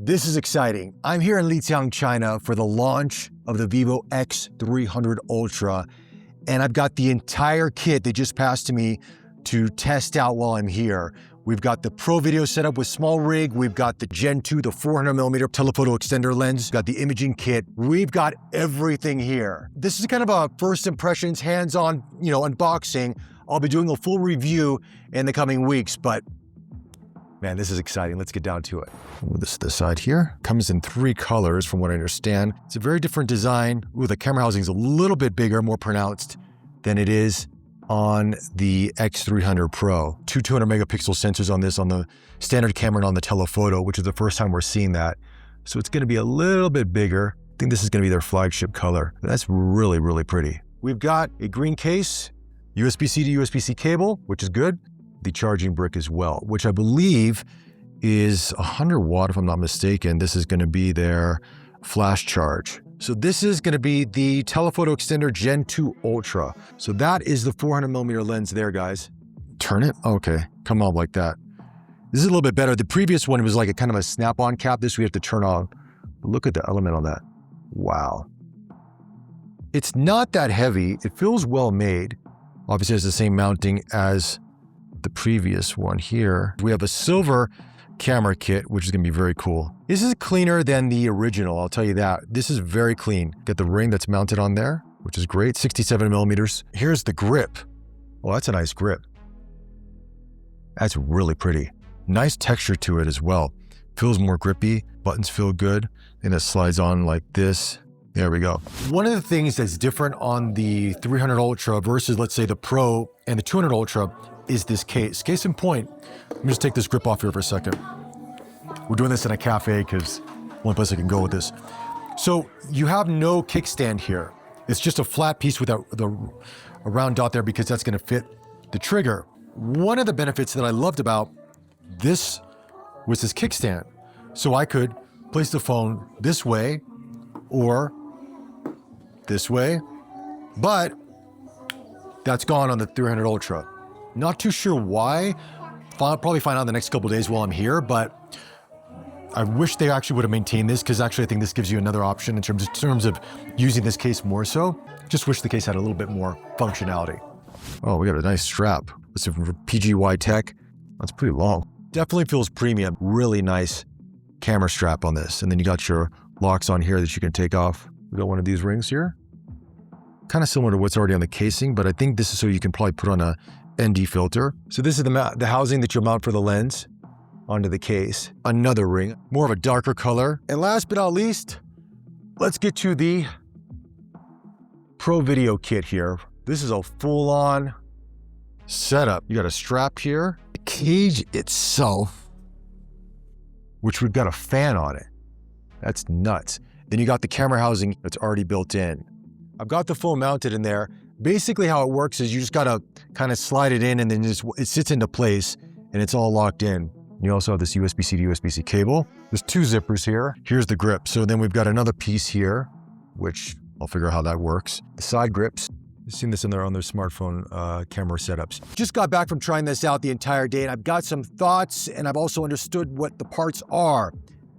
This is exciting. I'm here in Lijiang, China for the launch of the vivo X300 Ultra, and I've got the entire kit that just passed to me to test out while I'm here. We've got the Pro Video setup with SmallRig. We've got the Gen 2, the 400mm telephoto extender lens. We've got the imaging kit. We've got everything here. This is kind of a first impressions, hands-on, unboxing. I'll be doing a full review in the coming weeks, but man, this is exciting. Let's get down to it. This side here comes in 3 colors from what I understand. It's a very different design. Ooh, the camera housing is a little bit bigger, more pronounced than it is on the X300 Pro. 200 megapixel sensors on this, on the standard camera and on the telephoto, which is the first time we're seeing that. So it's gonna be a little bit bigger. I think this is gonna be their flagship color. That's really, really pretty. We've got a green case, USB-C to USB-C cable, which is good. The charging brick as well, which I believe is 100 watt, if I'm not mistaken. This is gonna be their flash charge. So this is gonna be the telephoto extender Gen 2 Ultra. So that is the 400mm lens there, guys. Turn it, okay, come on like that. This is a little bit better. The previous one was like a kind of a snap-on cap. This we have to turn on. But look at the element on that. Wow. It's not that heavy. It feels well made. Obviously, it's the same mounting as the previous one here. We have a silver camera kit, which is gonna be very cool. This is cleaner than the original, I'll tell you that. This is very clean. Got the ring that's mounted on there, which is great, 67mm. Here's the grip. Oh, that's a nice grip. That's really pretty. Nice texture to it as well. Feels more grippy, buttons feel good, and it slides on like this. There we go. One of the things that's different on the 300 Ultra versus, let's say, the Pro and the 200 Ultra is this case. Case in point, let me just take this grip off here for a second. We're doing this in a cafe because one place I can go with this. So you have no kickstand here. It's just a flat piece with a round dot there because that's gonna fit the trigger. One of the benefits that I loved about this was this kickstand. So I could place the phone this way or this way, but that's gone on the 300 Ultra. Not too sure why. I'll probably find out in the next couple of days while I'm here, but I wish they actually would have maintained this because actually I think this gives you another option in terms of using this case more so. Just wish the case had a little bit more functionality. Oh, we got a nice strap. This is from PGY Tech. That's pretty long. Definitely feels premium. Really nice camera strap on this. And then you got your locks on here that you can take off. We got one of these rings here. Kind of similar to what's already on the casing, but I think this is so you can probably put on a ND filter. So this is the housing that you'll mount for the lens onto the case. Another ring, more of a darker color. And last but not least, let's get to the Pro Video kit here. This is a full-on setup. You got a strap here. The cage itself, which we've got a fan on it. That's nuts. Then you got the camera housing that's already built in. I've got the phone mounted in there. Basically how it works is you just gotta kind of slide it in and then it sits into place and it's all locked in. You also have this USB-C to USB-C cable. There's 2 zippers here. Here's the grip. So then we've got another piece here, which I'll figure out how that works. The side grips. You've seen this on their smartphone camera setups. Just got back from trying this out the entire day and I've got some thoughts and I've also understood what the parts are.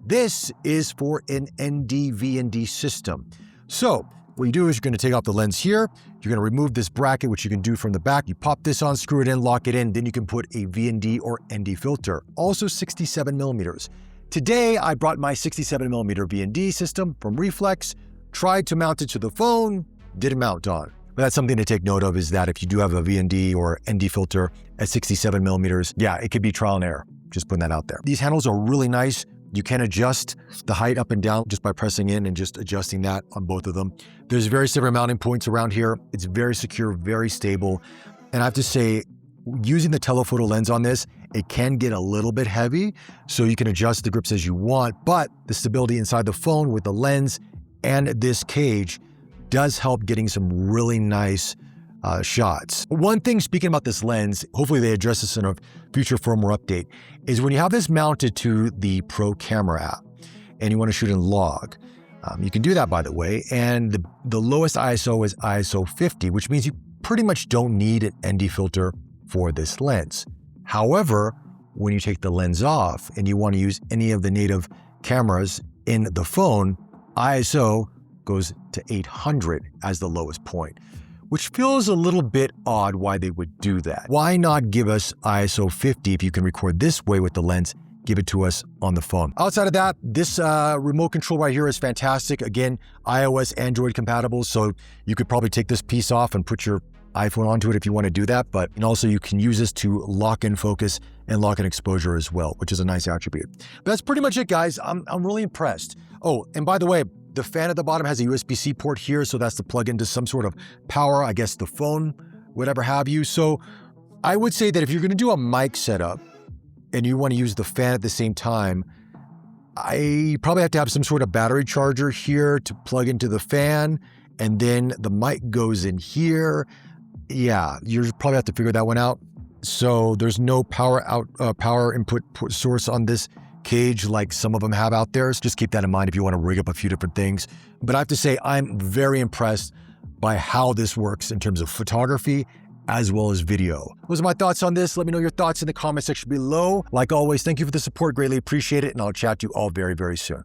This is for an ND-VND system. So what you do is you're going to take off the lens here. You're going to remove this bracket, which you can do from the back. You pop this on, screw it in, lock it in. Then you can put a VND or ND filter, also 67mm. Today, I brought my 67mm VND system from Reflex, tried to mount it to the phone, didn't mount on. But that's something to take note of is that if you do have a VND or ND filter at 67mm, yeah, it could be trial and error. Just putting that out there. These handles are really nice. You can adjust the height up and down just by pressing in and just adjusting that on both of them. There's various different mounting points around here. It's very secure, very stable. And I have to say, using the telephoto lens on this, it can get a little bit heavy, so you can adjust the grips as you want, but the stability inside the phone with the lens and this cage does help getting some really nice shots. One thing, speaking about this lens, hopefully they address this in a future firmware update, is when you have this mounted to the Pro camera app and you want to shoot in log, you can do that, by the way, and the lowest ISO is ISO 50, which means you pretty much don't need an ND filter for this lens. However, when you take the lens off and you want to use any of the native cameras in the phone, ISO goes to 800 as the lowest point, which feels a little bit odd why they would do that. Why not give us ISO 50 if you can record this way with the lens? Give it to us on the phone. Outside of that, this remote control right here is fantastic. Again, iOS, Android compatible, so you could probably take this piece off and put your iPhone onto it if you want to do that, and also you can use this to lock in focus and lock in exposure as well, which is a nice attribute. But that's pretty much it, guys. I'm really impressed. Oh, and by the way, the fan at the bottom has a USB-C port here, so that's to plug into some sort of power, I guess the phone, whatever have you. So I would say that if you're going to do a mic setup and you want to use the fan at the same time, I probably have to have some sort of battery charger here to plug into the fan, and then the mic goes in here. Yeah, you probably have to figure that one out. So there's no power input source on this cage like some of them have out there. So just keep that in mind if you want to rig up a few different things. But I have to say, I'm very impressed by how this works in terms of photography as well as video. Those are my thoughts on this. Let me know your thoughts in the comment section below. Like always, thank you for the support. Greatly appreciate it. And I'll chat to you all very, very soon.